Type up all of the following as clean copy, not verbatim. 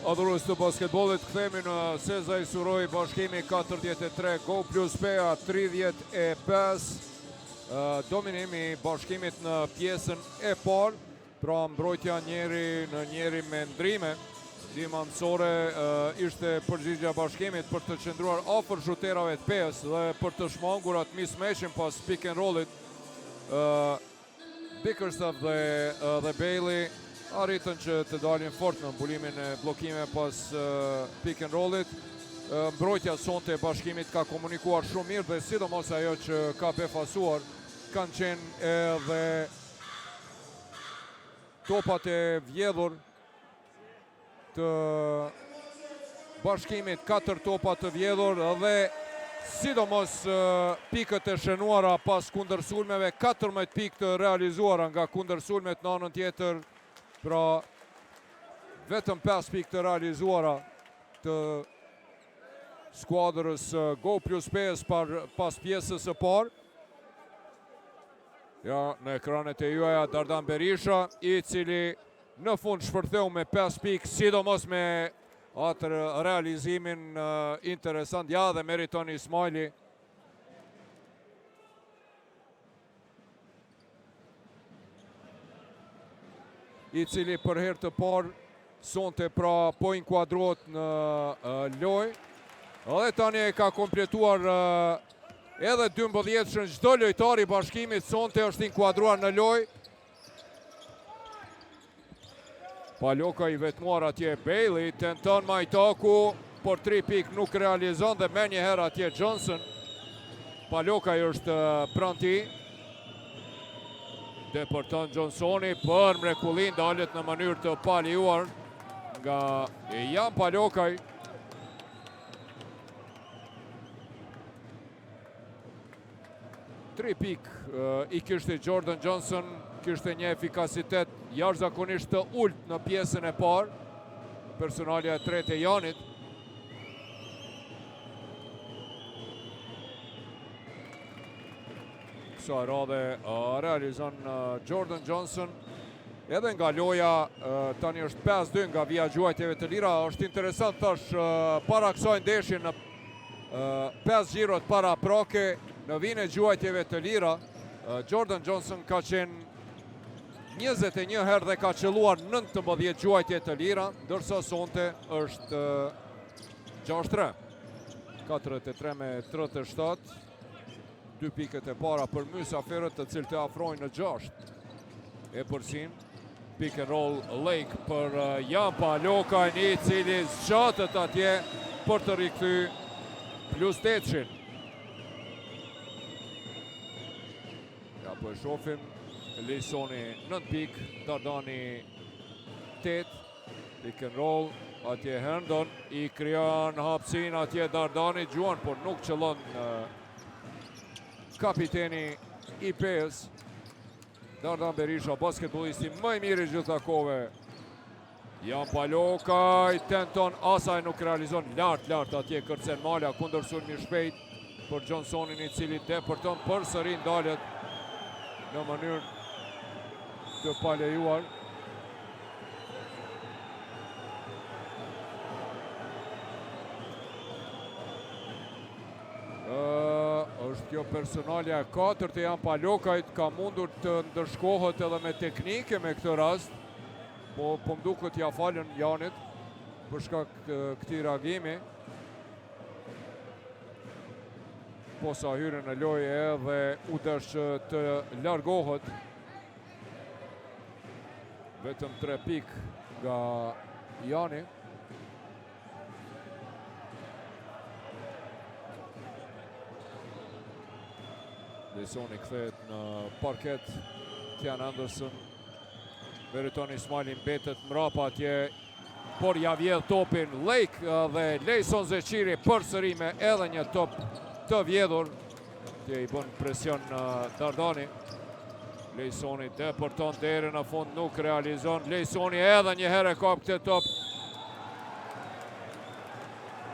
adhurues të basketbollit, kthehemi në Sezai Suroj, Bashkimi 43, Go plus Pea 35. Dominimi i Bashkimit në pjesën e parë, pra mbrojtja njeri në njeri me ndrime. Ndihma mësore ishte përgjigjja Bashkimit për të qëndruar afër shuterave të Peas dhe për të shmangur atë mismatchin pas pick and rollit. Bickerstaff dhe Bailey arritën që të dalin fort në mbulimin e bllokime pas pick and rollit. Mbrojtja sonte e Bashkimit ka komunikuar shumë mirë dhe sidomos ajo që ka befasuar kanë qenë edhe topat e vjedhur të Bashkimit, 4 topa të vjedhur dhe sidomos pikët e shënuara pas kundërsulmeve, 14 pikë të realizuara nga kundërsulmet në anën tjetër. Pra, vetëm 5 pikë të realizuara të skuadrës Go plus Peas pas pjesës së parë. Ja, në ekranet e juaja Dardan Berisha, i cili në fund shpërtheu me 5 pikë, sidomos me atë realizimin interesant, ja dhe Meriton Ismaili. I cili për herë të parë sonte pra po inkuadrohet në lojë. Dhe tani e ka kompletuar edhe 12-shën, çdo lojtar i Bashkimit sonte është inkuadruar në lojë. Paloka i vetmuar atje Bailey, tenton Majtaku, por 3 pikë nuk realizon dhe me njëherë atje Johnson. Paloka i është pranti. Depërton Johnsoni për mrekullin, dalet në mënyrë të paliuar nga Jan Palokaj. Tri pikë i kishte Jordan Johnson, kishte një efikasitet jashtëzakonisht të ulët në pjesën e parë. Personalja e tretë e Janit. Kësa radhe realizon Jordan Johnson. Edhe nga loja, tani është 5-2 nga vija gjuajtjeve të lira. Është interesant thash para kësaj ndeshje në 5 gjirot para prake në vijën e gjuajtjeve të lira. Jordan Johnson ka qenë 21 herë dhe ka qelluar 19 gjuajtje të lira, ndërsa sonte është 6-3. 43 me 37. 2 pikët e para për mysaferët të cilët e afrojnë në 6. E përsin, pick and roll Lake për Jan Palokaj, i cili zgjatët atje për të rikthy plus 8-shin. Ja po e shohim, Lejsoni 9 pikë, Dardani 8, pick and roll, atje Herndon, i krijon hapësin atje Dardani Gjuan, por nuk qëllon kapiteni i Peas. Dardan Berisha, basketbollisti më i mirë i gjitha kohëve. Jan Palokaj tenton, asaj nuk realizon, lart atje kërcen mala, kundër sulmi shpejt për Johnsonin, i cili depërton përsëri ndalet në mënyrë të palejuar. Është kjo personalja e 4 të Jan Palokajt, ka mundur të ndërshkohet edhe me teknike me këtë rast, po m'duket ja falën Janit për shkak këtij reagimi. Po sa hyrën në lojë edhe u desh të largohet. Vetëm 3 pikë nga Jani. Lejsoni kthehet në parket. Tian Anderson, Meriton Ismaili mbetet mrapa atje, por ja vjedh topin Lake dhe Lejson Zeqiri përsëri me edhe një top të vjedhur. Tje i bën presion Dardani. Lejsoni depërton deri në fund, nuk realizon. Lejsoni edhe një herë kap këtë top.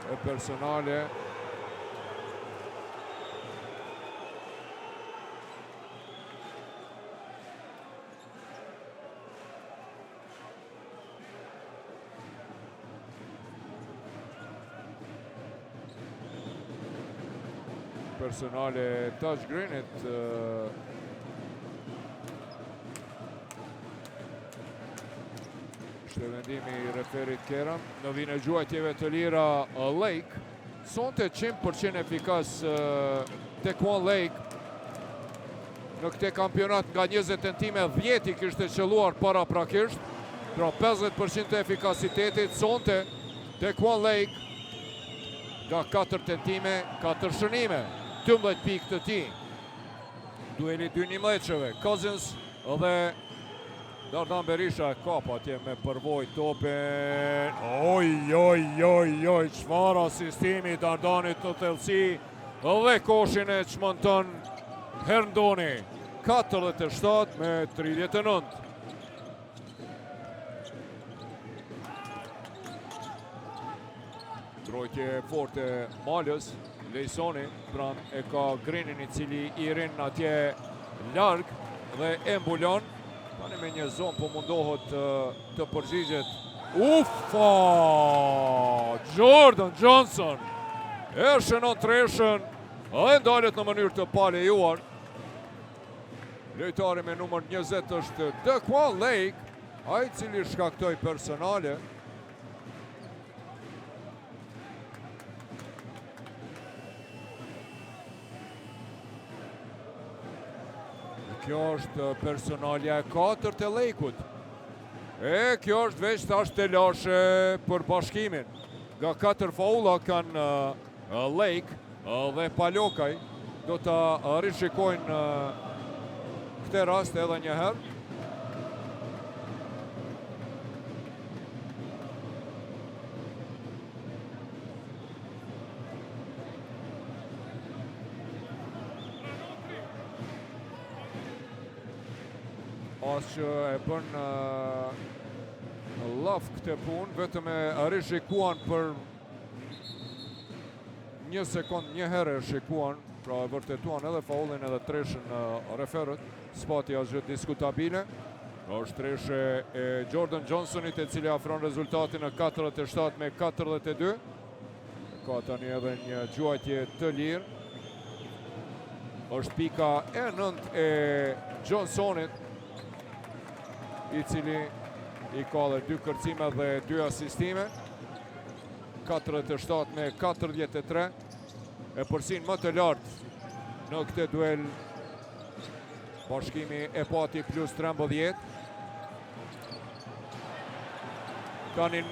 E personale. personale Touch Greenit. Ishte vendimi I referit Kerem. Në vijnë e gjuajtjeve të lira Lake. Sonte 100% efikas Taekwon Lake. Në këte kampionat nga 20 tentime 10 I kishte qelluar para prakisht. Pra 50% efikasitetit sonte Taekwon Lake nga 4 tentime, 4 shënime, 12 pikë të tij. Dueli 2 11-shëve, Cousins dhe Dardan Berisha kap atje me përvoj topin. Oj, çfarë asistimi Dardanit të thellësi dhe koshin e çmonton Herndoni. 47 me 39. Trojtje forte Malës, Lejsoni, pran e ka Greenin I cili I rin atje larg dhe e mbulon. Tani me një zonë po mundohet të përgjigjet. Uffa! Jordan Johnson e shënon treshën dhe ndalet në mënyrë të palejuar. Lojtari me numër 20 është Taekwon Lake, ai I cili shkaktoi personale. Kjo është personalja e 4 të Lakeut. E kjo është veç tash të lashe për bashkimin. Nga 4 faula kanë Lake dhe Palokaj. Do të rishikojnë këte rast edhe një herë. As që e bën laf këtë punë, vetëm e rishikuan për një sekund, një herë e shikuan, pra e vërtetuan edhe faullin edhe treshën referët, spati asgjë diskutabile. Është treshe e Jordan Johnsonit e cili afron rezultatin në 47 me 42. Ka tani edhe një gjuajtje të lirë. Është pika e 9 e Johnsonit, I cili I ka dhe 2 kërcime dhe 2 asistime. 47 me 43. E përsin më të lartë në këtë duel bashkimi e pati plus 13. Tanin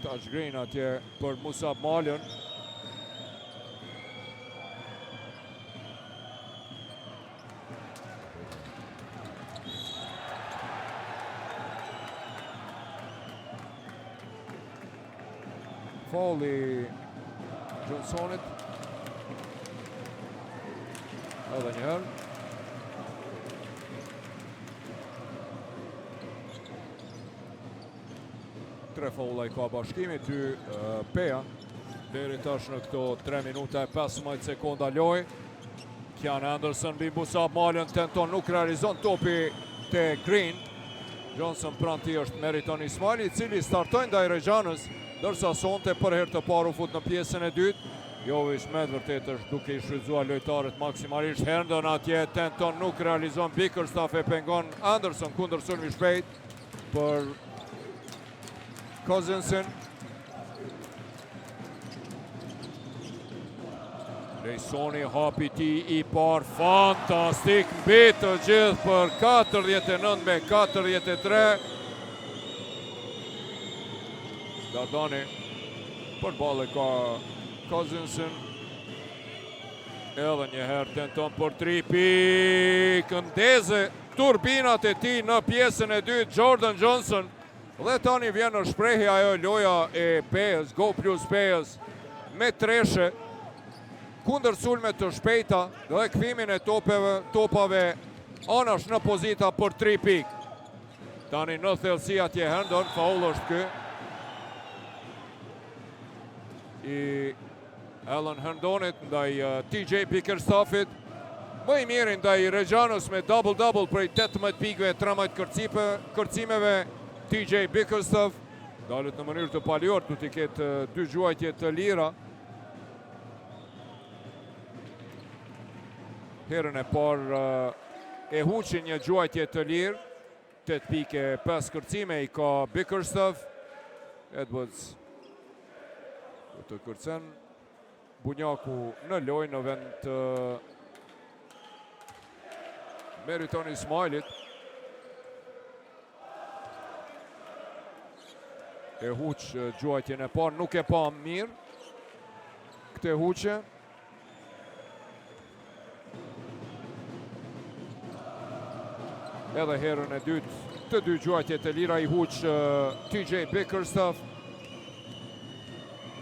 Touch Green atje për Musab Malën. Faulli Johnsonit. Edhe një herë. Tre faulla I ka bashkimi, 2 Peja. Deri tash në këto 3 minuta e 15 sekonda loj. Kian Anderson mbi Musab Malën tenton, nuk realizon topi te Green. Johnson pranë tij është Meriton Ismaili, I cili startojnë ndaj Regjanës. Dërsa sonte për herë të parë u fut në pjesën e dytë. Jovic me vërtet është duke I shfrytzuar lojtarët maksimalisht. Herndon atje tenton, nuk realizon. Bickerstaff e pengon Anderson kundër sulmi shpejt për Cousinsin. Lejsoni hapi ti I par fantastik, mbi të gjithë për 49 me 43. Dardani për ballë ka Cousinsin. Edhe një herë tenton për 3 pikë. Ndeze turbinat e tij në pjesën e dytë Jordan Johnson. Dhe tani vjen në shprehje ajo loja e Pejës, Go plus Pejës me treshe kundër sulme të shpejta dhe kthimin e topave anash në pozita për 3 pikë. Tani në thellësi atje Herndon, faull është ky. I Alan Herndonit ndaj TJ Bickerstaffit. Më I miri ndaj Regjanës me double-double prej 18 pikëve, 13 kërcimeve TJ Bickerstaff. Dalet në mënyrë të palior, du t'i ketë 2 gjuajtje të lira. Herën e parë e huqi një gjuajtje të lirë. 8 pike, 5 kërcime i ka Bickerstaff. Edwards do të kërcen. Bunjaku në lojë në vend të Meriton Ismailit. E huq gjuajtjen e parë, nuk e pa mirë këtë huqe. Edhe herën e dytë, të 2 gjuajtjet e lira i huq TJ Bickerstaff.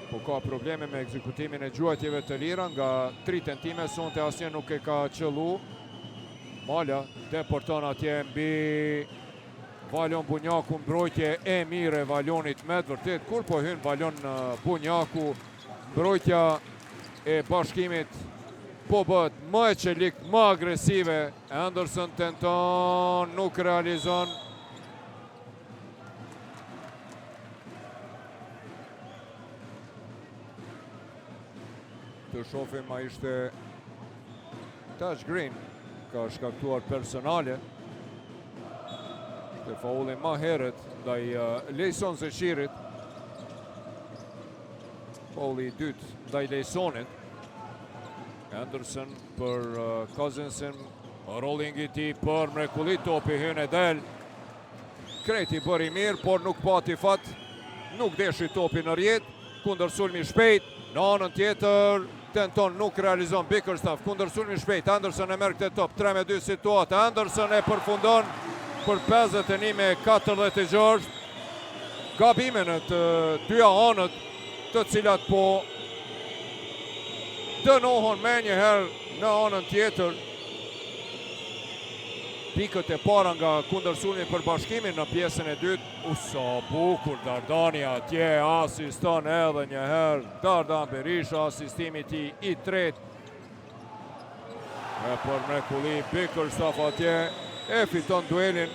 Po ka probleme me ekzekutimin e gjuajtjeve të lira, nga 3 tentime sonte asnjë nuk e ka qëllu. Mala deporton atje mbi Valon Bunjaku, mbrojtje e mire Valonit me të vërtet. Kur po hyn Valon Bunjaku, mbrojtja e Bashkimit po bëhet më e çelikt, më agresive. Anderson tenton, nuk realizon. Të shohim, a ishte touch green, ka shkaktuar personale. Të faulli ma herët ndaj Lejson Zeshirit. Faulli i dytë ndaj Lejsonit. Anderson për Cousinsin. Rolling i tij për mrekulli, topi hyn e del. Kreti bëri mirë, por nuk pati fat. Nuk deshi topi në rjet. Kundër sulmi shpejt. Në anën tjetër tenton, nuk realizon Bickerstaff. Kundër sulmi shpejt. Anderson e merr këtë top. 3-2 situatë. Anderson e përfundon për 51-46. Gabime në të dyja anët, të cilat po dënohon me njëherë në anën tjetër. Pikët e para nga kundërsulmi për Bashkimin në pjesën e dytë. Sa bukur Dardani atje, asiston edhe njëherë. Dardan Berisha, asistimi ti i tretë. E për mrekulli Bickerstaff atje. E fiton duelin.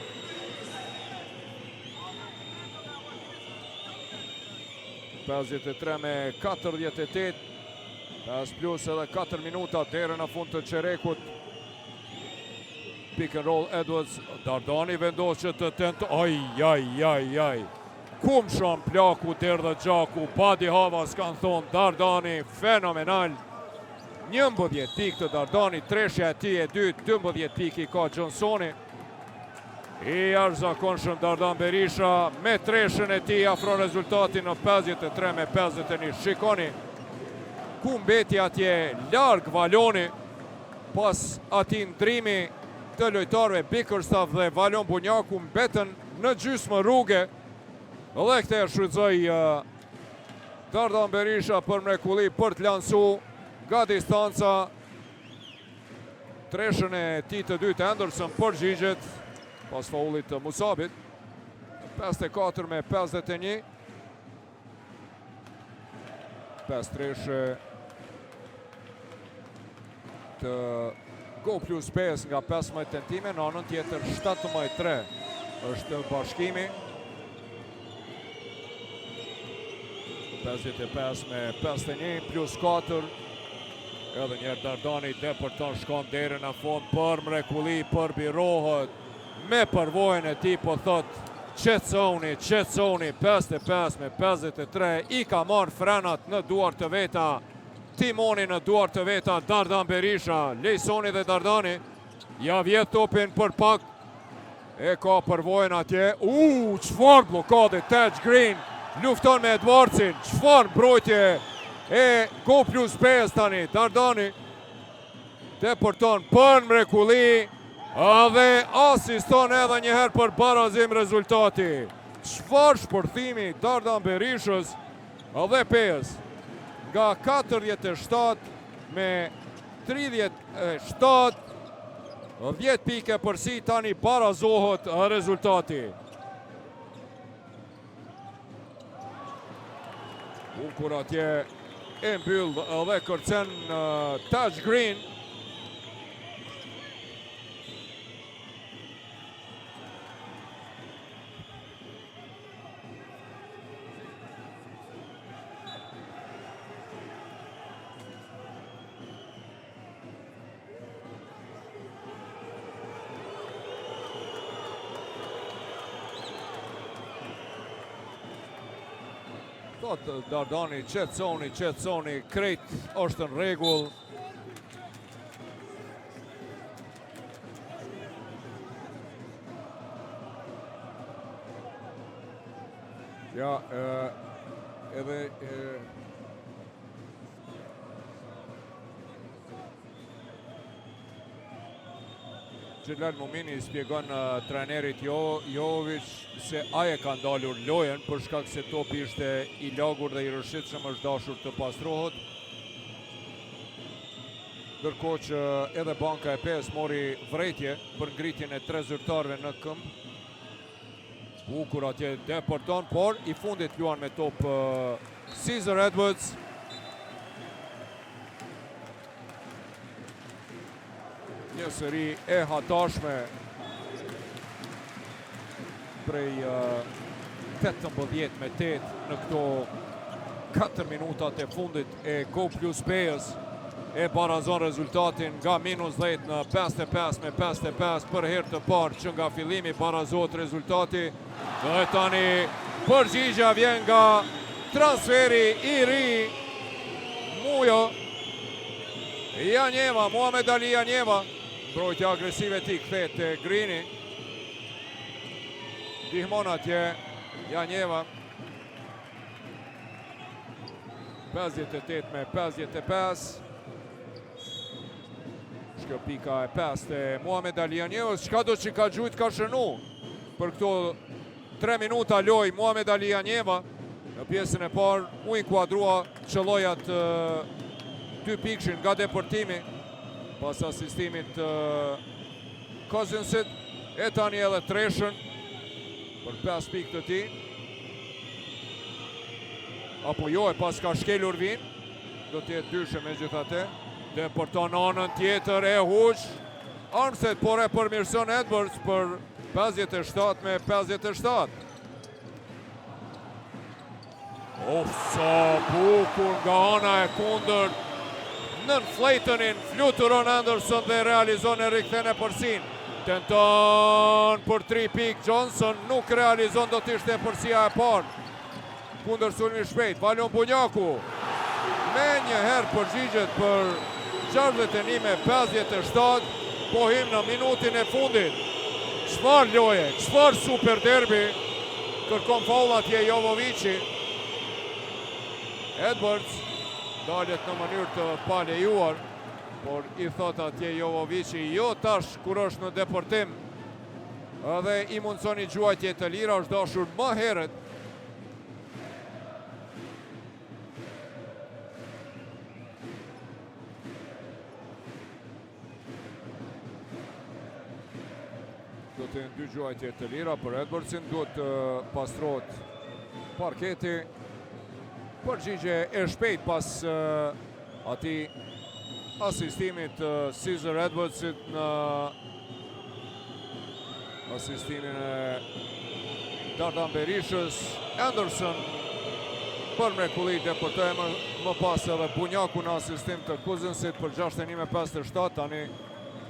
(53-48). 5 plus edhe 4 minuta deri në fund të çerekut. Pick and roll Edwards. Dardani vendos që të tento. Aj. Kum shon plaku derdhë gjaku. Badi Havas kanë thonë Dardani fenomenal. 11 pikë të Dardani, treshja e tij e dytë, 12 pikë i ka Johnsoni. I jashtëzakonshëm Dardan Berisha me treshën e tij afron rezultatin në 53-51. Shikoni ku mbeti atje larg Valoni pas atij ndrimi të lojtarëve Bickerstaff dhe Valon Bunjaku mbetën në gjysmë rruge. Dhe këtë e shfrytëzoi Dardan Berisha për mrekulli, për të lansu nga distanca. Treshën e tij të dytë Anderson përgjigjet pas faullit të Musabit. 54-51. 5 treshe të Go plus 5 nga 15 tentime, në anën tjetër 17-3 është Bashkimi. 55-51 plus 4. Edhe njerë Dardani deporton, shkon deri në fund për mrekulli, për birohet. Me përvojën e ti po thot qetësoni, 55-53. I ka marrë frenat në duart të veta. Timoni në duart të veta Dardan Berisha. Lejsoni dhe Dardani ja vjet topin për pak. E ka përvojën atje. Çfarë blokade Taj Green. Lufton me Edwardsin. Çfarë mbrojtje e Go plus 5 tani. Dardani deporton për mrekulli. Dhe asiston edhe njëherë për barazim rezultati. Çfarë shpërthimi Dardan Berishës. Dhe pes nga 47 me 37. 10 pike përsi tani barazohet rezultati. Kur atje e mbyll dhe kërcen Taj Green. Thot Dardani, qetësoni, krejt është në rregull. Ja, edhe Xhelal Momini spjegon trenerit Jovovic se aje ka ndalur lojën për shkak se topi ishte i lagur dhe i rrëshitshëm, është dashur të pastrohet. Ndërkohë që edhe banka e PES mori vretje për ngritjen e 3 zyrtarëve në këmbë. Bukur atje Deporton, por i fundit luan me top Cesar Edwards. Një seri e hatashme prej 18-8 në këto 4 minutat e fundit e Go Plus B-ës e barazon rezultatin nga -10 në 55 me 55 për herë të parë që nga fillimi barazot rezultati. Dhe tani përgjigja vjen nga transferi i ri Mujo Janjeva, Muhamed Ali Janjeva. Mbrojtja agresive ti kthehet te Grini. Ndihmon atje Janjeva. 58 me 55. Shkjo pika e 5 te Muhamed Ali Janjevës. Çka do që ka gjujt ka shënu për këto 3 minuta loj Muhamed Ali Janjeva. Në pjesën e parë u inkuadrua qëllojat 2 pikshin nga deportimi pas asistimit të Cousinsit, e tani edhe Treshën për 5 pikë të ti. Apo jo, e pas ka shkelur vin, do t'jetë dyshe me gjithate. Deporton anën tjetër e huq Armstead, por e përmirëson Edwards për 57 me 57. Sa bukur nga ana e kundër nën Flaytonin, fluturon Anderson dhe realizon e rikthene përsin. Tenton për 3 pikë Johnson, nuk realizon, do t'ishte përsia e parë. Kundër sulmi shpejt, Valon Bunjaku. Me një herë përgjigjet për 61 me 57, po him në minutin e fundit. Çfarë loje, çfarë super derbi, kërkon faul atje Jovovici. Edwards dalet në mënyrë të palejuar, por i thot atje Jovovici, jo tash kur është në deportim, edhe i mundsoni gjuajtje të lira, është dashur më herët. Do të jenë 2 gjuajtje të lira për Edwardsin, duhet të pastrohet parketi. Përgjigje e shpejt pas ati asistimit Cesar Edwardsit në asistimin e Dardan Berishës. Anderson për mrekulli deportoi më pas edhe Bunjaku në asistim të Cousinsit për 61 me 57. Tani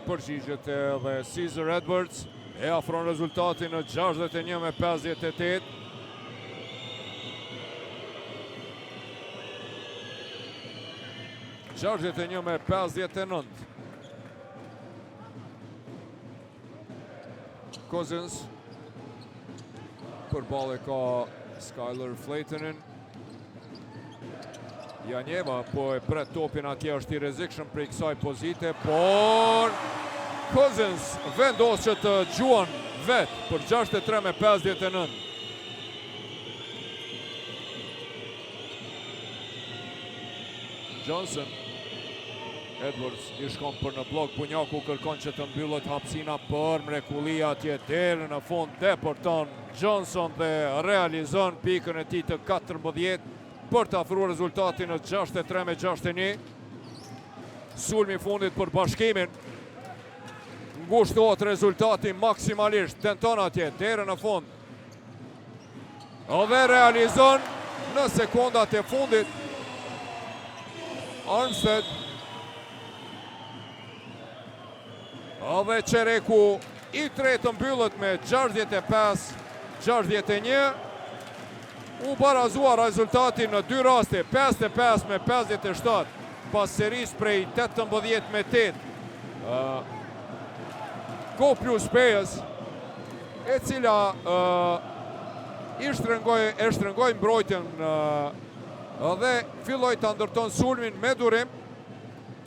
përgjigjet edhe Cesar Edwards e afron rezultatin në 61 me 58. Gjashtet e një me 59. Cousins për ballë ka Skyler Flaytonin. Janjeva po e pret topin atje, është i rrezikshëm prej kësaj pozite, por Cousins vendos që të gjuan vet për 63 me 59. Johnson, Edwards i shkon për në blok, Bunjaku kërkon që të mbyllot hapësina për mrekulli atje deri në fund, deporton Johnson dhe realizon pikën e tij të 14 për të afruar rezultatin në 63 me 61. Sulmi fundit për Bashkimin. Ngushtohet rezultati maksimalisht, tenton atje deri në fund. Dhe realizon në sekondat e fundit. Armstead. Dhe Qereku i tretë mbyllet me 65-61. u barazua rezultati në 2 raste, 55 me 57, pas seris prej 18 me 8. Go plus Pejës, e cila e shtrëngoj mbrojtjen dhe filloj të ndërton sulmin me durim,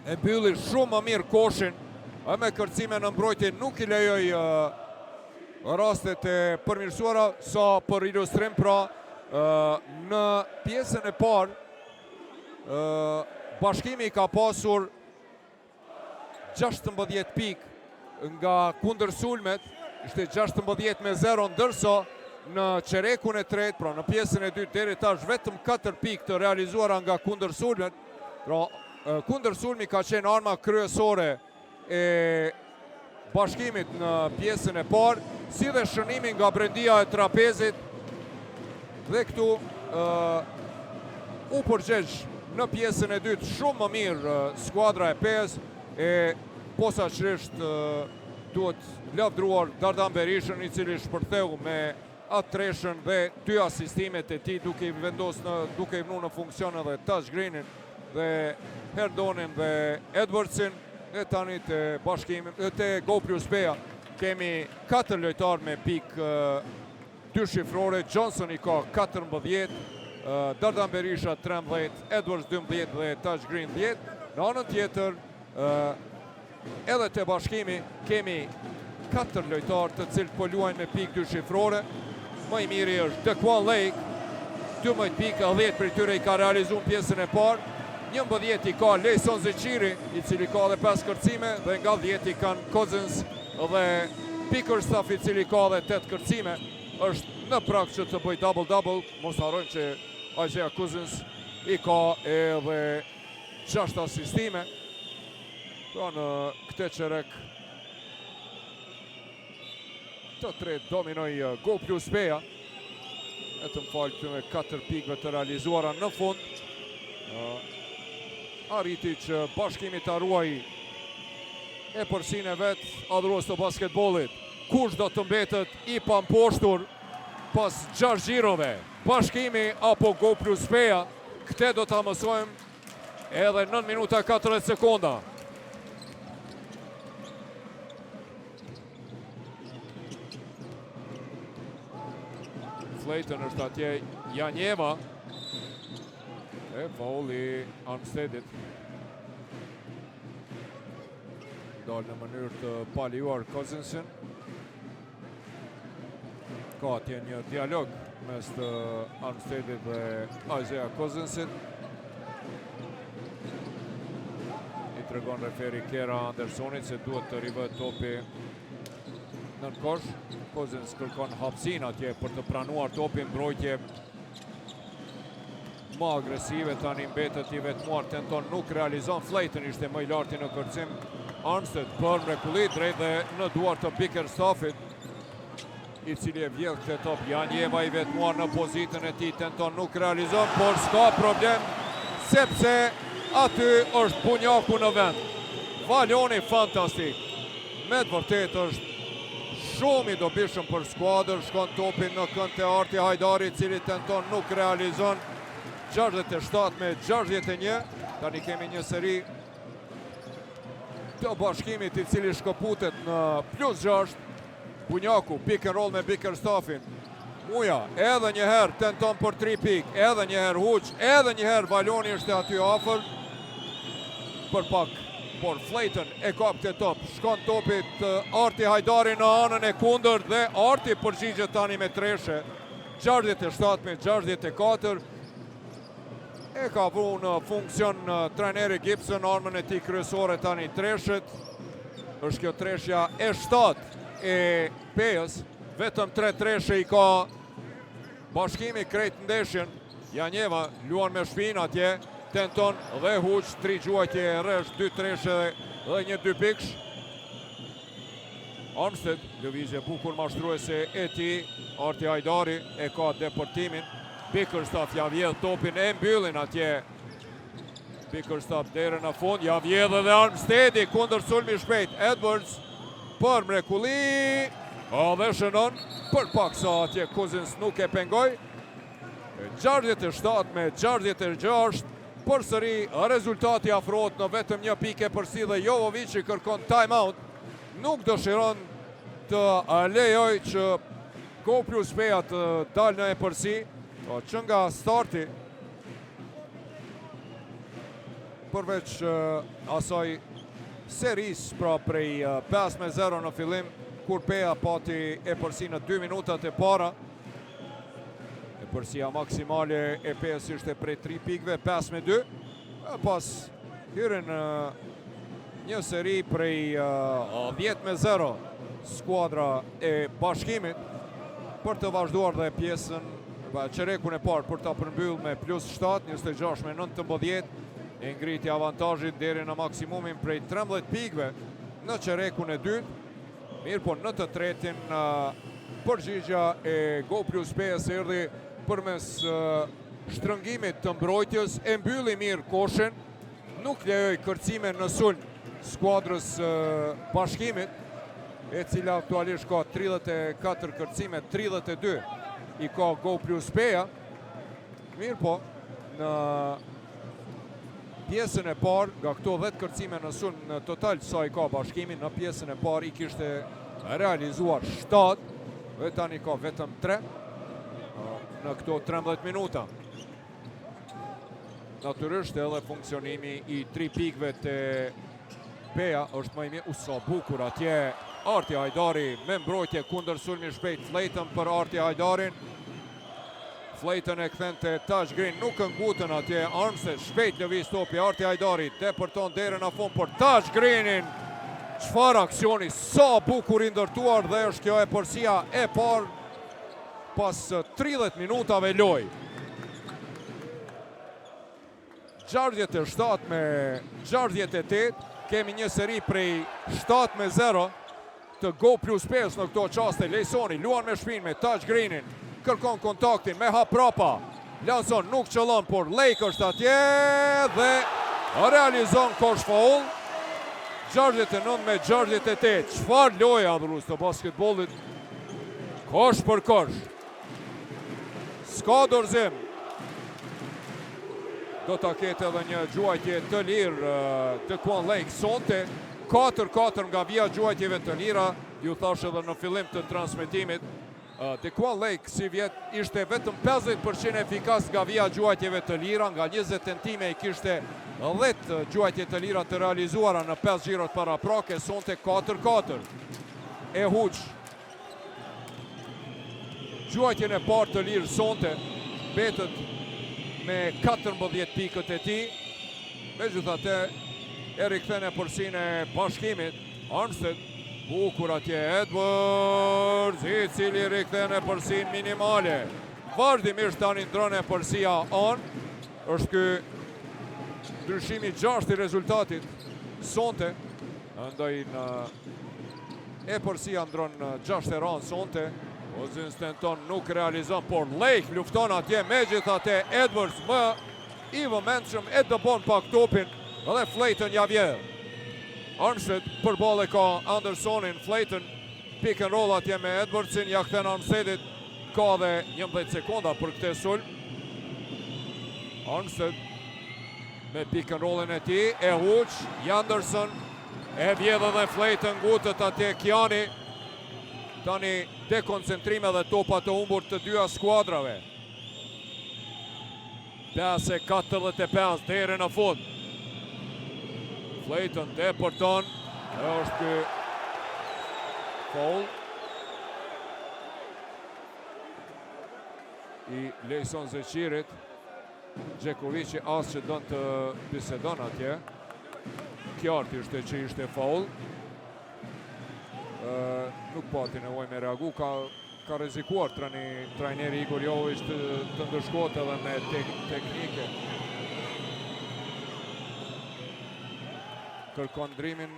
e mbylli shumë më mirë koshin, me kërcime në mbrojtje nuk i lejoj rastet e përmirësuara, sa për ilustrim pra në pjesën e parë Bashkimi ka pasur 16 pik nga kundër sulmet, ishte 16-0, ndërsa në qerekun e tretë, pra në pjesën e dytë deri tash vetëm 4 pik të realizuara nga kundër sulmet. Pra kundër sulmi ka qenë arma kryesore e Bashkimit në pjesën e parë, si dhe shënimi nga brendia e trapezit, dhe këtu u përgjegj në pjesën e dytë shumë më mirë skuadra e Pejës, e posaçërisht duhet lavdruar Dardan Berishën, i cili shpërtheu me atë treshën dhe 2 asistimet e tij, duke i vënë në funksion edhe touchgreenin dhe Herdonin dhe Edwardsin. E tani të Bashkimit, të Go plus Peja, kemi 4 lojtar me pik 2 shifrore. Johnson i ka 14, Dardan Berisha 13, Edwards 12 dhe touchgreen 10. Në anën tjetër, edhe të Bashkimi kemi 4 lojtar të cilët po luajnë me pik 2 shifrore. Më i miri është Dequan Lake, 12 pika, 10 për tyre i ka realizuar pjesën e parë. 11 i ka Lejson Zeqiri, i cili ka dhe 5 kërcime, dhe nga 10 i kanë Cousins dhe Bickerstaff, i cili ka dhe 8 kërcime. Është në prag që të bëj double-double, mos harrojmë që Isaiah Cousins i ka edhe 6 asistime. Pra në këtë qerek të tretë dominoj Go plus Peja. Vetëm falë këtu me 4 pikëve të realizuara në fund. Arriti që Bashkimi ta ruaj e përsin e vetë adhurues të basketbollit. Kush do të mbetet i pamposhtur pas 6 gjirove? Bashkimi apo Go plus Peja? Këte do të mësojmë edhe 9 minuta 40 sekonda. Flayton është atje, Janjeva. E faul i Armsteadit. Dalë në mënyrë të paliuar Cousinsin. Ka atje një dialog mes të Armsteadit dhe Isaiah Cousinsit. I tregon referi Kera Andersonit se duhet të rivët topi në kosh. Cousins kërkon hapësin atje për të pranuar topin, mbrojtje më agresive, tani mbetet i vetmuar, tenton, nuk realizon. Flayton ishte më i larti në kërcim. Armstead për mrekulli drejt dhe në duar të Bickerstaffit, i cili e vjedh këtë top. Janjeva i vetmuar në pozitën e tij, tenton, nuk realizon, por s'ka problem, sepse aty është Bunjaku në vend. Valoni fantastik. Me të vërtet është shumë i dobishëm për skuadër, shkon topin në kënd të Arti Hajdari, i cili tenton, nuk realizon. 67 me 61, tani kemi një seri të Bashkimit, i cili shkëputet në +6. Bunjaku, pick and roll me Bickerstaffin. Muja, edhe njëherë tenton për 3 pik, edhe njëherë huq, edhe njëherë Valoni është aty afër. Për pak, por Flayton e kap këtë top, shkon topit Arti Hajdari në anën e kundër dhe Arti përgjigjet tani me treshe. 67 me 64. E ka vru në funksion trajneri Gibson, armën e ti kryesore tani treshet. Është kjo treshja e 7 e Pejës. Vetëm 3 treshe i ka Bashkimi krejt ndeshjen. Janjeva luan me shpinë atje, tenton dhe huq, 3 gjuajtje e rresh, 2 treshe dhe një 2 piksh. Armstead, lëvizje bukur mashtruese e ti, Arti Hajdari e ka deportimin. Bickerstaff ja vjedh topin, e mbyllin atje. Bickerstaff deri në fund, ja vjedh edhe Armsteadi kundër sulmi shpejt. Edwards për mrekulli, dhe shënon, për pak sa atje Cousins nuk e pengoj. 67-66. Përsëri rezultati afrohet në vetëm një pikë përsi dhe Jovovic i kërkon time-out. Nuk dëshiron të lejoj që Go+Peja të dalë në përsi, që nga starti, përveç asaj seris pra prej 5-0 në fillim, kur Peja pati përsi në 2 minutat e para. Përsia maksimale e Pejës ishte prej 3 pikve, 5-2. Pas hyrën një seri prej 10-0 skuadra e Bashkimit për të vazhduar dhe pjesën qerekun e parë për të përmbyll me +7, 26-19, e ngriti avantajit deri në maksimumin prej 13 pikve në qerekun e dytë. Mirë po në të tretin përgjigja e Go+Pejës erdhi përmes shtrëngimit të mbrojtjes, e mbylli mirë koshen, nuk lejoj kërcime në sulm skuadrës Bashkimit, e cila aktualisht ka 34 kërcime, 32 i ka Go+Peja. Mirë po, në pjesën e parë, nga këto 10 kërcime në sulm në total sa i ka Bashkimi, në pjesën e parë i kishte realizuar 7, dhe tani ka vetëm 3 në këto 13 minuta. Natyrisht edhe funksionimi i 3 pikve të Peja është më i mirë. Sa bukur atje Arti Hajdari me mbrojtje kundër sulmi shpejt. Flayton për Arti Hajdarin. Flayton e kthen te Tash Green, nuk ngutën atje. Armstead shpejt lëviz topi. Arti Hajdari depërton derën në fund për Tash Greenin. Çfarë aksioni, sa bukur i ndërtuar, dhe është kjo e përsia e parë pas 30 minutave loj. 67-68, kemi një seri prej 7-0 të Go+Pejës në këto qaste. Lejsoni luan me shpinë me Tash Greenin, kërkon kontaktin me Haprapa. Lanson nuk qëllon, por Lejk është atje dhe realizon kosh faul. 69-68, çfarë loja adhrus të basketbollit, kosh për kosh. Ska dorëzim. Do të ketë edhe një gjuajtje të lirë të Quan Lake sonte. 4-4 nga vija gjuajtjeve të lira. Ju thash edhe në fillim të transmetimit. Të Quan Lake si vjet ishte vetëm 50% efikas nga vija gjuajtjeve të lira. Nga 20 tentime i kishte 10 gjuajtje të lira të realizuara në 5 gjirot para prake. Sonte 4-4. E Huq gjuajtjen e parë të lirë sonte, betët me 14 pikët e ti. Megjithatë, e rikthene përsin e Bashkimit. Armstead, bukur atje Edwards, i cili rikthene përsin minimale. Vazhdimisht tani ndron e përsia anë. Është ky ndryshimi 6 i rezultatit sonte. Andaj në e përsia ndron 6 e ranë sonte. Ozin Stanton nuk realizon, por Lake lufton atje. Megjithatë Edwards më i vëmendshëm e dëbon pak topin dhe Flayton ja vjedh. Armstead përballë ka Andersonin. Flayton pick and roll atje me Edwardsin, ja kthen Armsteadit. Ka dhe 11 sekonda për këtë sulm. Armstead me pick and rollin e tij, e Huq, Anderson e vjedh dhe Flayton ngutët atje Kiani. Tani dekoncentrime dhe topa të humbur të dyja skuadrave. 5-45 deri në fund. Flayton depërton. Është ky foul i Lejson Zeqirit. Gjekovici as që don të bisedon atje. Qartë ishte që ishte foul. Nuk pati nevoj me reagu, ka rezikuar trajneri Igor Jovovic të ndërshkot edhe me teknike. Kërkon ndrimin.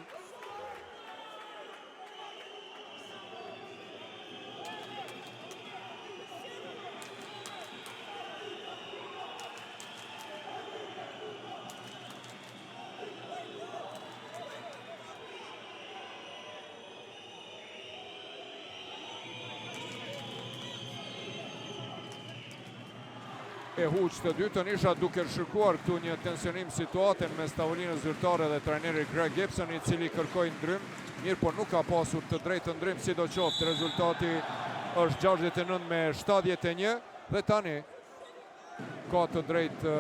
e huq të dytën, isha duke shërkuar këtu një tensionim situatën mes tavolinës zyrtare dhe trajnerit Greg Gibson, i cili kërkoi ndrym, mirë po nuk ka pasur të drejtë ndrym, sidoqoftë rezultati është 69 me 71 dhe tani ka të drejtë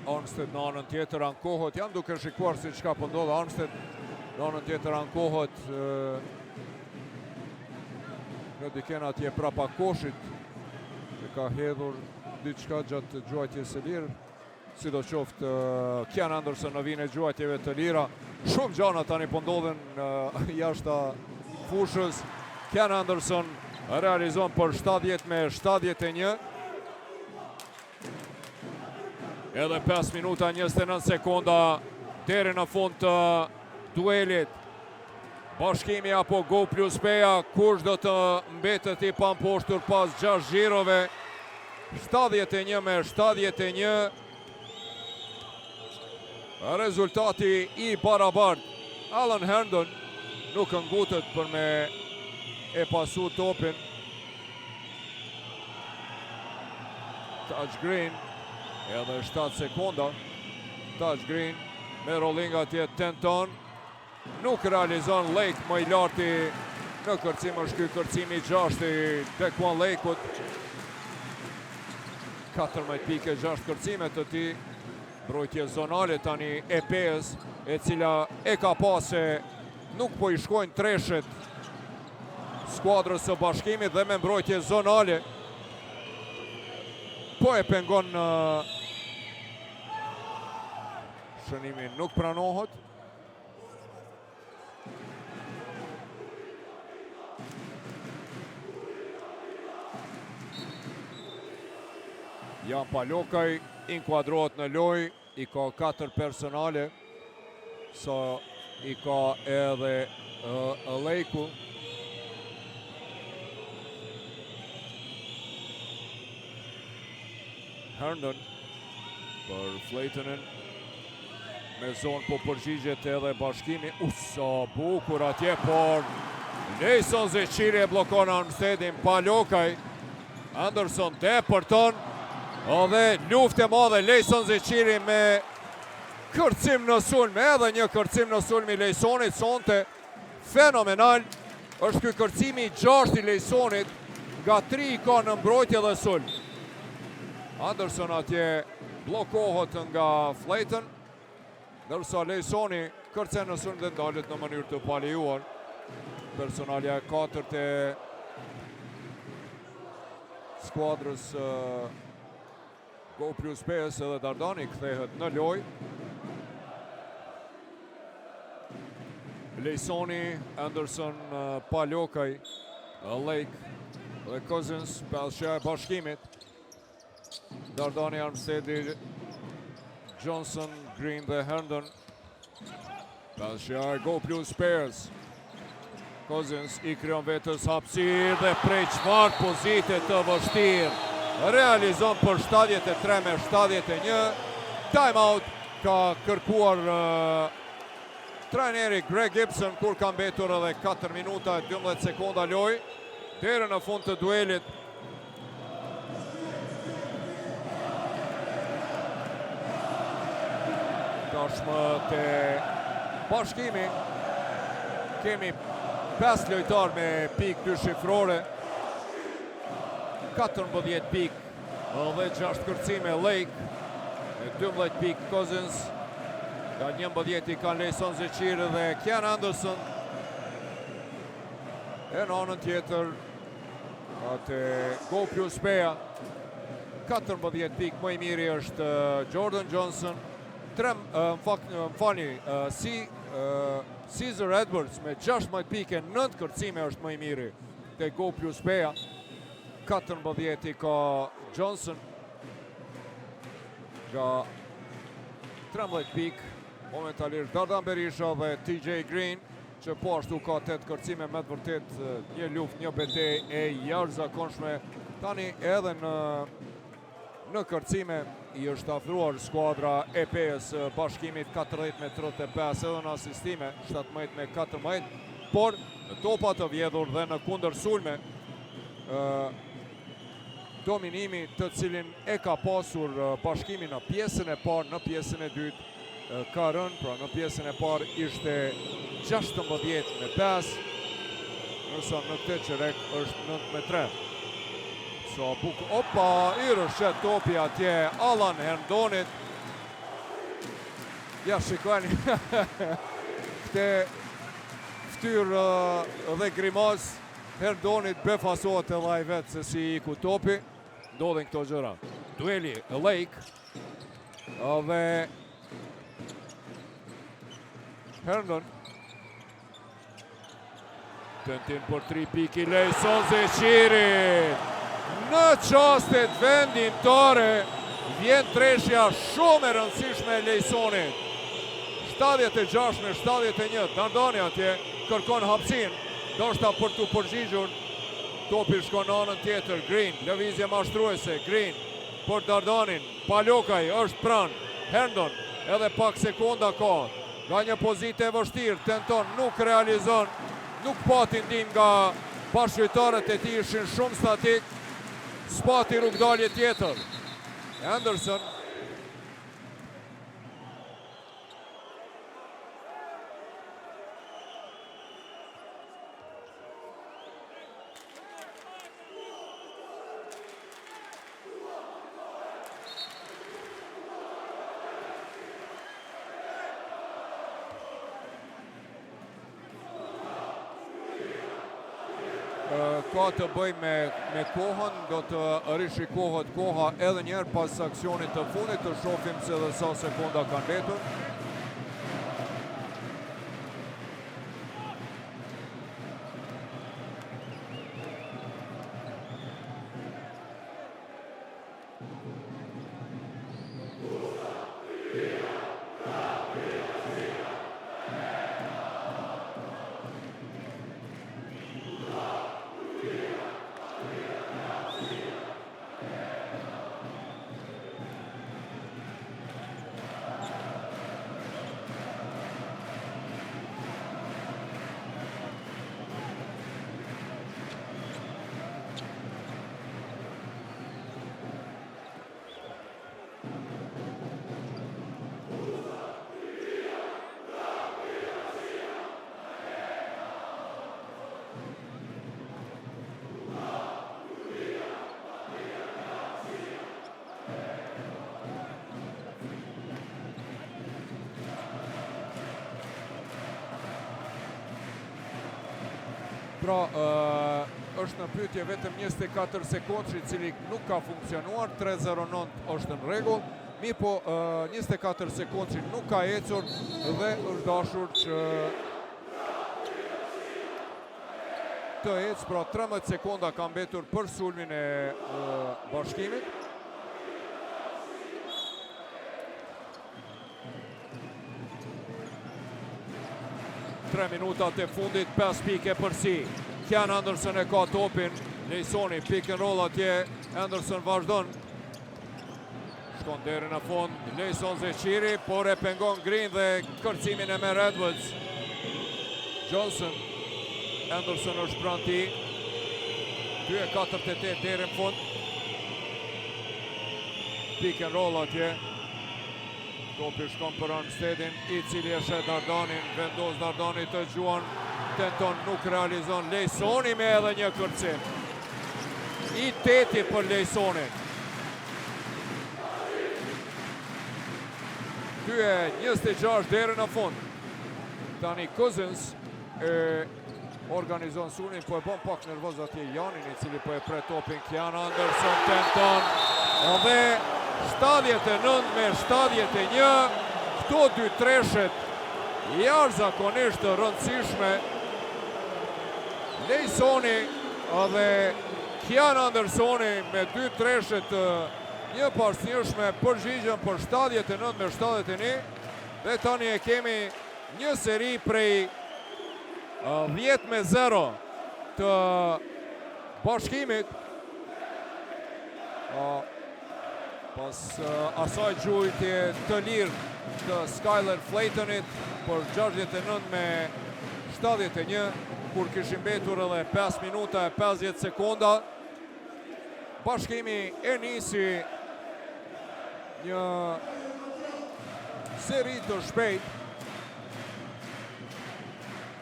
Armstead në anën tjetër ankohet, jam duke shikuar si çka po ndodh. Armstead në anën tjetër ankohet në diken atje prapa koshit, që ka hedhur diçka gjatë gjuajtjes së lirë, sidoqoftë Kian Anderson në vijën e gjuajtjeve të lira. Shumë gjëra tani po ndodhen jashtë fushës. Kian Anderson realizon për 70 me 71. Edhe 5 minuta 29 sekonda deri në fund të duelit. Bashkimi apo Go plus Peja, kush do të mbetet i pamposhtur pas 6 xhirove. 71 me 71. Rezultati i barabart. Alan Herndon nuk ngutet për me e pasu topin. Touch Green. Edhe 7 sekonda. Touch Green me rolling atje tenton. Nuk realizon. Lake më i larti në kërcim është ky kërcimi 6 i Dequan Lakeut. 14 pike 6 kërcimet të tij. Mbrojtje zonale tani e Pes, e cila e ka pasë nuk po i shkojnë treshet skuadrës së Bashkimit dhe me mbrojtje zonale po e pengon shënimin, nuk pranohet. Jan Palokaj inkuadrohet në loj, i ka 4 personale, sa i ka edhe Lejku. Herndon për Flaytonin, me zonë po përgjigjet edhe Bashkimi. Sa bukur atje, por Nejson Zeqiri e blokon Armsteadin. Palokaj, Anderson depërton, dhe luft e madhe. Nejson Zeqiri me kërcim në sulm, edhe një kërcim në sulm i Lejsonit sonte. Fenomenal është ky kërcimi 6 i Lejsonit, nga 3 i ka në mbrojtje dhe sulm. Anderson atje blokohet nga Flayton, ndërsa Lejsoni kërcen në sulm dhe ndalet në mënyrë të palejuar. Personalja e 4 e skuadrës Go plus 5 edhe Dardani kthehet në loj. Lejsoni, Anderson, Palokaj, Lake dhe Cousins, Pelshja e Bashkimit. Dardani, Armsteadi, Johnson, Green dhe Herndon. Pelshja e Go plus 5. Cousins i krijon vetës hapësirë dhe prej çfarë pozite të vështirë realizon për 73 me 71. Timeout ka kërkuar trajneri Greg Gibson, kur ka mbetur edhe 4 minuta e 12 sekonda loj deri në fund të duelit. Tashmë te Bashkimi kemi 5 lojtar me pik 2 shifrore, 14 pik dhe 6 kërcime Lake, 12 pik Cousins, nga 11 i kanë Nejson Zeqiri dhe Kian Anderson. E në anën tjetër atë Go plus Peja, 14 pik më i miri është Jordan Johnson, Caesar Edwards me 16 pike, 9 kërcime është më i miri te Go plus Peja. 14 ka Johnson nga 13 pik. Momentalisht Dardan Berisha dhe TJ Green, që po ashtu ka 8 kërcime, me të vërtet një luft, një betej e jashtëzakonshme. Tani edhe në kërcime i është afruar skuadra e EPS Bashkimit 14-35 edhe në asistime 17-14, por në topa të vjedhur dhe në kundër sulme dominimi të cilin e ka pasur Bashkimi në pjesën e parë, në pjesën e dytë ka rënë, pra në pjesën e parë ishte 16-5, nërsa në këtë qerek është 9-3. So, opa, i rëshet topi atje, Alan Herndonit. Ja, shikoni, këte ftyrë dhe grimas, Herndonit befasohet e laj vetë se si i ku topi, ndodhin këto gjëra. Dueli e Lake, dhe Herndon. Tentin për 3 piki Lejson Zeqiri. Në qastet vendimtare vjen treshja shumë e rëndësishme e Lejsonit. 76-71, Dardani atje kërkon hapësin, ndoshta për të përgjigjur, topi shkon në anën tjetër, Green, lëvizje mashtruese, Green për Dardanin, Palokaj është pranë, Herndon, edhe pak sekonda ka, nga një pozitë e vështirë, tenton, nuk realizon, nuk pati ndim nga bashkëtarët e tij, ishin shumë statik, s'pati rrugdalje tjetër. Anderson ka të bëj me kohën, do të rishikohet koha edhe njerë pas aksionit të fundit, të shofim se dhe sa sekonda kanë mbetur. Pra, është në pyetje vetëm 24 sekundë, i cili nuk ka funksionuar, 3:09 është në rregull, mi po 24 sekundë nuk ka ecur dhe është dashur që të ecë, pra 13 sekonda ka mbetur për sulmin e Bashkimit. Tre minutat e fundit, 5 pike për si. Kian Anderson e ka topin, Lejsoni, pick and roll atje, Anderson vazhdon. Shkon deri në fund, Lejson Zeqiri, por e pengon Green dhe kërcimin e merr Edwards. Johnson, Anderson është pranë tij. 2:48 deri në fund. Pick and roll atje. Topi shkon për Armstedin, i cili e shet Dardanin, vendos Dardani të gjuan, tenton, nuk realizon, Lejsoni me edhe një kërcim. I 8 për Lejsonin. 2:26 deri në fund. Tani Cousins organizon sulmin, po e bën pak nervoz atje Janin, i cili po e pre topin, Kian Anderson tenton, dhe 79-71, këto dy treshet jashtëzakonisht të rëndësishme. Lejsoni dhe Kian Andersoni me 2 treshe të një pasnjëshme përgjigjen për 79-71 dhe tani e kemi një seri prej 10-0 të Bashkimit. Pas asaj gjujtje të lirë të Skyler Flaytonit për 69-71, kur kishin mbetur edhe 5 minuta e 50 sekonda. Bashkimi e nisi një seri të shpejt.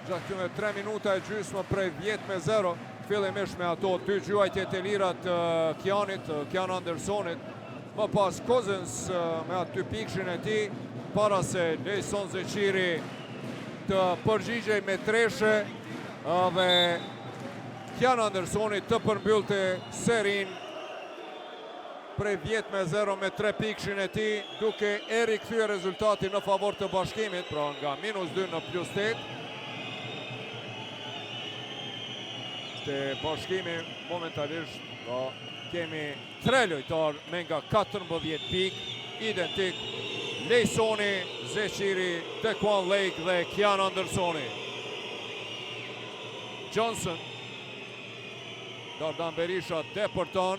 Gjatë këtyre 3 minuta e gjysmë prej 10-0, fillimisht me ato 2 gjuajtjet e lira të Kian Andersonit, më pas Cousins me aty 2 pikshin e tij, para se Lejson Zeqiri të përgjigjej me treshe dhe Kian Andersoni të përmbyllte serin prej 10-0 me 3 pikshin e tij, duke e rikthyer rezultatin në favor të Bashkimit, pra nga -2 në +8. Te Bashkimi momentalisht kemi 3 lojtar me nga 14 pik, identik: Lejsoni, Zeqiri, Dequan Lake dhe Kian Andersoni. Johnson, Dardan Berisha depërton.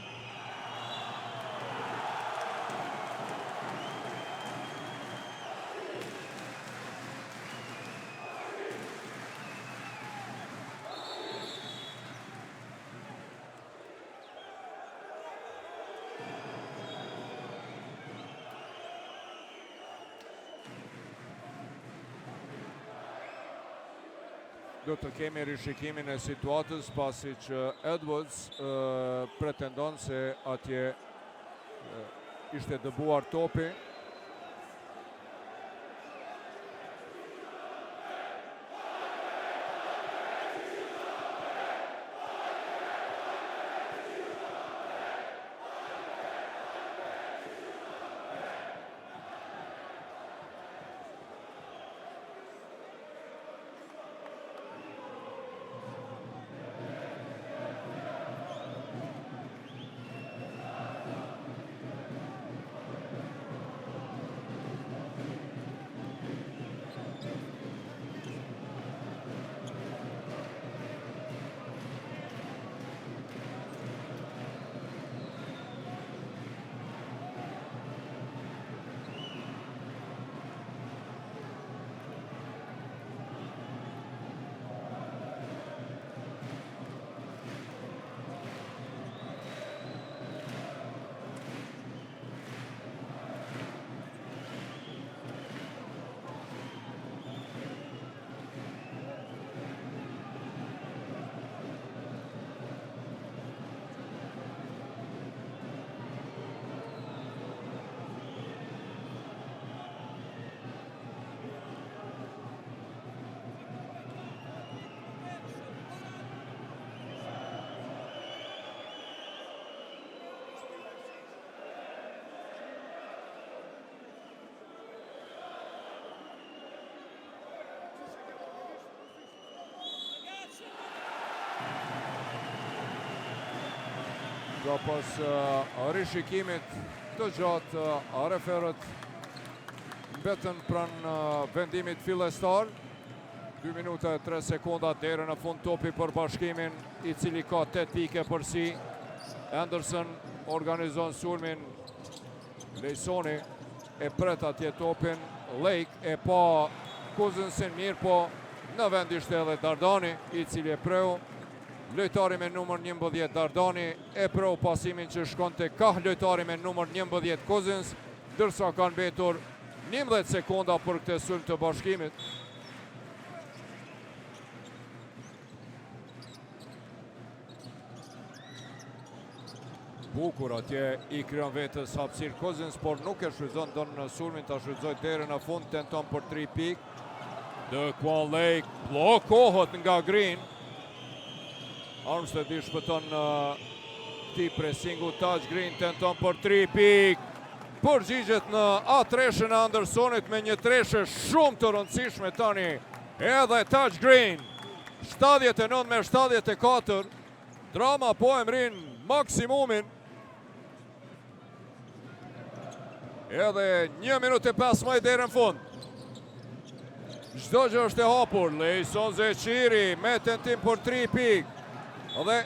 Do të kemi rishikimin e situatës pasi që Edwards pretendon se atje ishte dëbuar topi. Do pas rishikimit të gjatë, referët mbetën pranë vendimit fillestar. 2 minuta e 3 sekonda deri në fund topi për Bashkimin, i cili ka 8 pike përsi. Anderson organizon sulmin, Lejsoni e pret atje topin, Lake e pa Cousinsin mirë, po në vend ishte edhe Dardani, i cili e preu. Lojtari me numër 11 Dardani e preu pasimin që shkon të kah lojtari me numër 11 Cousins, dërsa kanë mbetur 11 sekonda për këtë sulm të Bashkimit. Bukur atje i kryon vetës hapësirë Cousins, por nuk e shfrytëzon donë në sulmin, ta shfrytëzoi deri në fund, tenton për 3 pik. Dequan Lake blokohet nga Green. Armstead i shpëton këtij pressingu, Taj Green tenton për 3 pik. Përgjigjet në A3-shën e Andersonit me një treshe shumë të rëndësishme tani. Edhe Taj Green, 79-74. Drama po e mrin maksimumin. Edhe 1 minutë e 15 deri në fund. Çdo gjë është e hapur. Lejson Zeqiri me tentim për 3 pikë. Dhe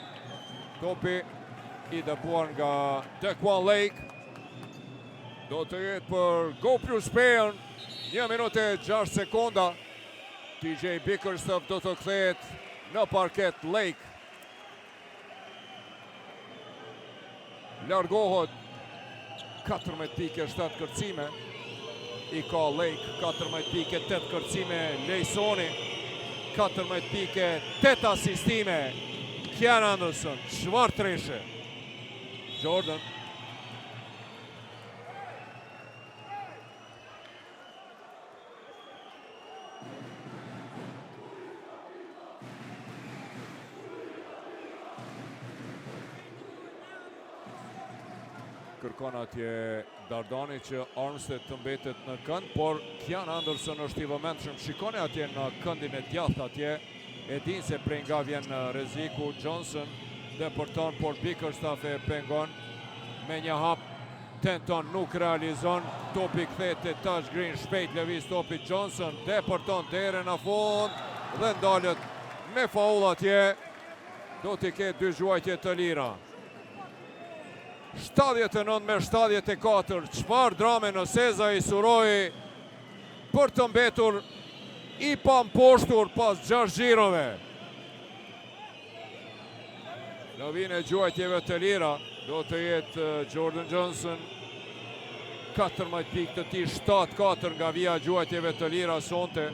topi i dëbuar nga Daquan Lake. Do të jetë për Go Plus Payën. 1 minutë e 6 sekonda. TJ Bickerstaff do të kthehet në parket. Lake largohet. 14 pike 7 kërcime. I ka Lake 14 pike 8 kërcime. Lejsoni 14 pike 8 asistime. Kian Anderson, çfarë treshe. Jordan kërkon atje Dardani që Armstead të mbetet në kënd, por Kian Anderson është i vëmendshëm. Shikoni atje në këndin e djathtë atje. E din se prej nga vjen rreziku. Johnson depërton, por Bickerstaff e pengon. Me një hap tenton, nuk realizon. Topi kthehet te Tash Green, shpejt lëviz topi. Johnson depërton deri në fund dhe ndalet me faull atje. Do t'i ketë 2 zgjuajtje të lira. 79 me 74, çfarë drame në Seza i Suroi për të mbetur i pamposhtur pas 6 xhirove. Në vijnë e gjuajtjeve të lira, do të jetë Jordan Johnson, 14 pikë të tij, 7-4 nga vija e gjuajtjeve të lira sonte.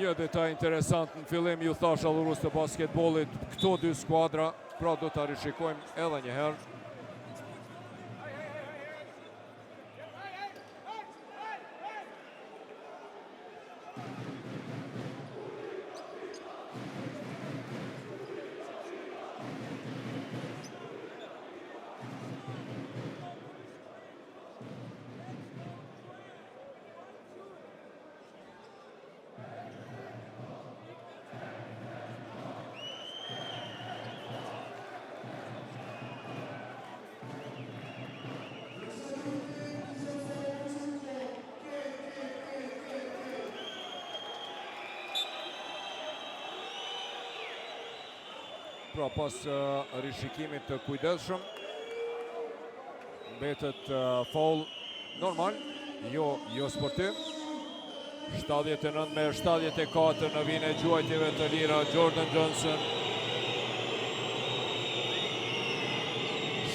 Një detaj interesant në fillim ju thash adhurus të basketbollit, këto 2 skuadra, pra do të rishikojmë edhe një herë. Pra pas rishikimit të kujdesshëm, mbetet foul normal, jo sportiv. 79 me 74 në vijnë e gjuajtjeve të lira. Jordan Johnson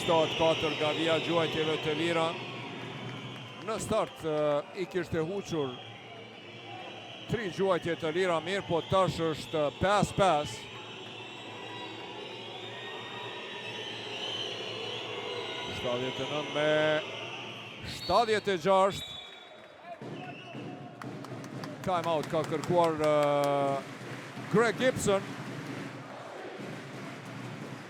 7-4 nga vija gjuajtjeve të lira. Në start i kishte huqur 3 gjuajtje të lira mirë, po tash është 5-5. Me 76. Time out ka kërkuar Greg Gibson.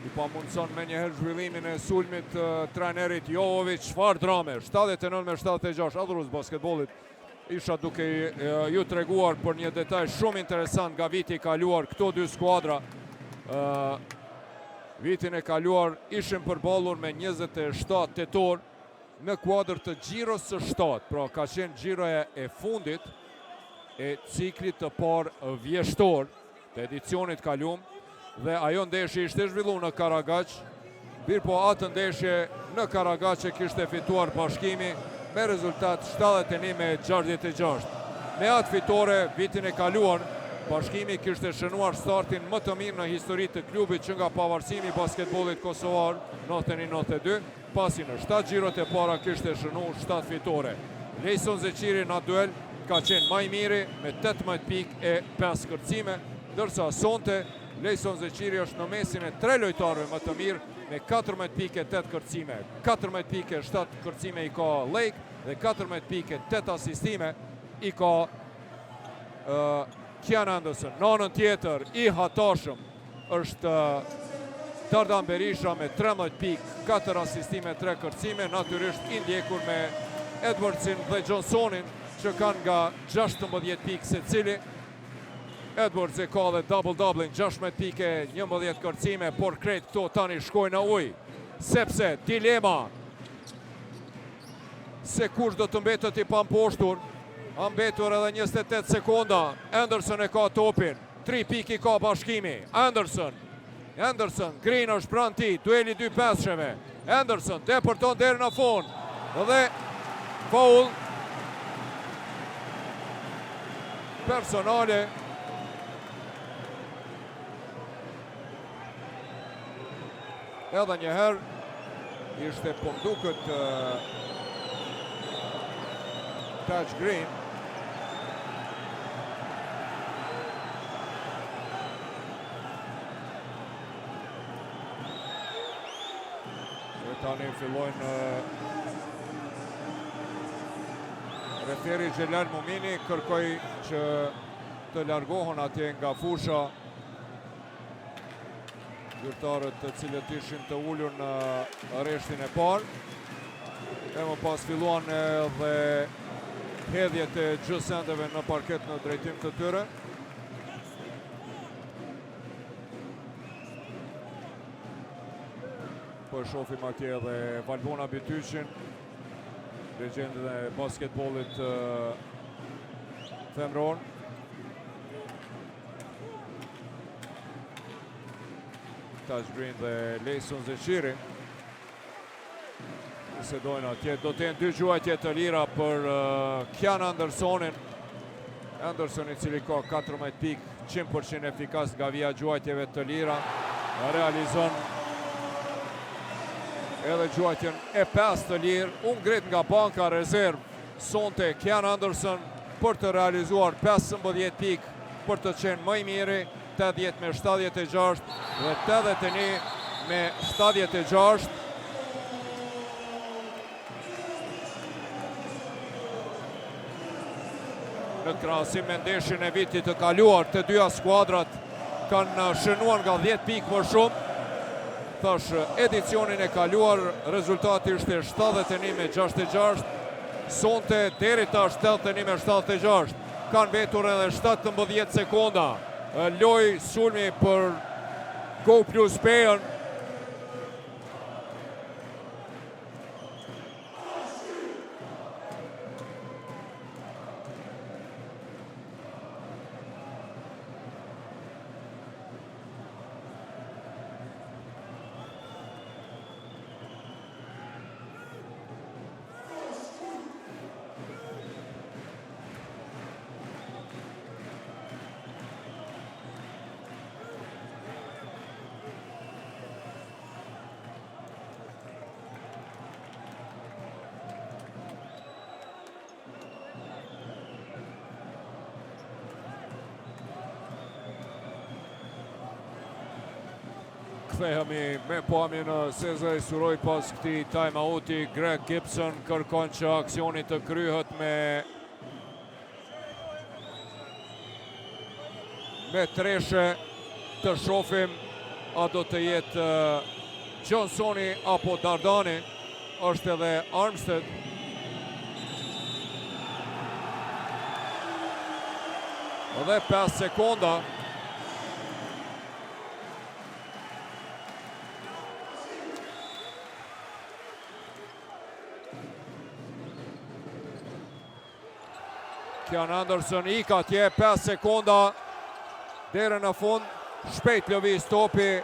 I pa mundëson me njëherë zhvillimin e sulmit trajnerit Jovovic. Çfarë drame, 79 me 76. Adhurus basketbollit isha duke ju treguar për një detaj shumë interesant nga viti i kaluar. Këto 2 skuadra vitin e kaluar ishin përballur me 27 tetor në kuadër të xhiros së 7. Pra ka qenë xhiroja e fundit e ciklit të parë vjeshtor të edicionit kalum, dhe ajo ndeshje ishte zhvilluar në Karagaq. Mirë po atë ndeshje në Karagaq e kishte fituar Bashkimi me rezultat 71 me 66. Me atë fitore vitin e kaluar Bashkimi kishte shënuar startin më të mirë në historitë të klubit që nga pavarësimi i basketbollit kosovar 91-92, pasi në 7 xhirot e para kishte shënuar 7 fitore. Lejson Zeqiri në duel ka qenë më i miri me 18 pikë e 5 kërcime, ndërsa sonte Lejson Zeqiri është në mesin e 3 lojtarëve më të mirë me 14 pikë e 8 kërcime. 14 pikë e 7 kërcime i ka Lake dhe 14 pikë e 8 asistime i ka Kian Anderson. Në anën tjetër i hatashëm është Dardan Berisha me 13 pikë, 4 asistime, 3 kërcime, natyrisht i ndjekur me Edwardsin dhe Johnsonin, që kanë nga 16 pikë se cili. Edwards e ka dhe double-double-in, 16 pike, 11 kërcime, por krejt këto tani shkojnë në ujë, sepse dilema se kush do të mbetët i pamposhtur, a mbetur edhe 28 sekonda. Anderson e ka topin, 3 piki ka Bashkimi. Anderson, Green është pranë tij, dueli 2 peshqeve. Anderson depërton deri në fund dhe foul personale. Edhe njëherë ishte po mduket Taj Green. Tani fillojnë referi Gjelal Mumini, kërkoj që të largohen atje nga fusha gjyrtarët të cilët ishin të ullur në areshtin e parë. E më pas filluan edhe hedhjet e gjësendeve në parket në drejtim të tyre. Po shofim atje edhe Valbona Bityqin, legjendën e basketbollit femror. Taj Green dhe Lejson Zeqiri. Se dojnë atje, do të jenë 2 gjuajtje të lira për Kian Andersonin. Anderson i cili ka 14 pikë, 100% efikas nga vija gjuajtjeve të lira. Realizon edhe gjuajtjen e 5 të lirë, unë grit nga banka rezerv, sonte Kian Anderson për të realizuar 15 pikë, për të qenë më i miri, 80 me 76 dhe 81 me 76. Në krahasim me ndeshjen e vitit të kaluar, të dyja skuadrat kanë shënuar nga 10 pikë më shumë. Thash, edicionin e kaluar, rezultati ishte 71 me 66, sonte deri tash 81 me 76, kanë vetur edhe 17 sekonda, loj sulmi për Go Plus Pejën. Kthehemi me pamjen Seza i suroj pas këtij time-outi. Greg Gibson kërkon që aksioni të kryhet me treshe. Të shohim a do të jetë Johnsoni apo Dardani. Është edhe Armstead. Edhe 5 sekonda. Kian Anderson i ka tje 5 sekonda deri në fund, shpejt lëviz topi,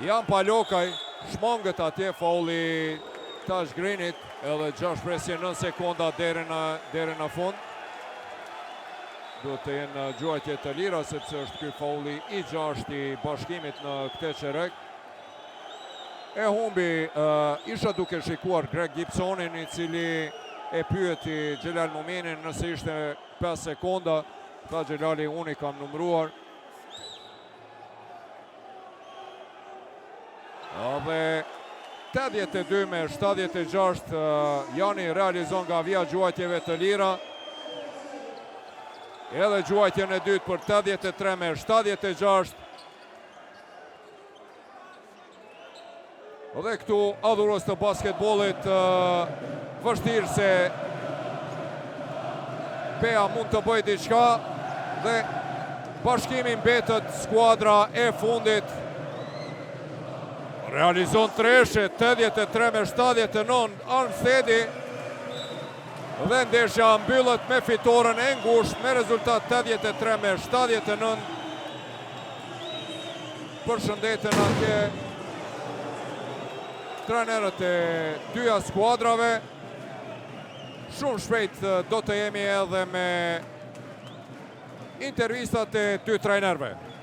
Jan Palokaj shmangët atje fauli Taj Greenit, edhe 6 sekonda deri në fund. Do të jenë gjuajtje të lira, sepse është ky fauli i 6 i Bashkimit në këtë çerek. E humbi isha duke shikuar Greg Gibsonin, i cili e pyeti Gjelal Muminin nëse ishte 5 sekonda, tha Gjelali unë i kam numruar. Dhe 82 me 76, Jani realizon nga vija gjuajtjeve të lira. Edhe gjuajtjen e dytë për 83 me 76. Dhe këtu adhurues të basketbollit vështirë se Pea mund të bëjë diçka dhe bashkimi mbetet skuadra e fundit. Realizon treshe 83-79 Armstedi dhe ndeshja mbyllet me fitoren e ngushtë me rezultat 83-79. Përshëndeten atje trenerët e dyja skuadrave. Shumë shpejt do të jemi edhe me intervistat e dy trajnerëve.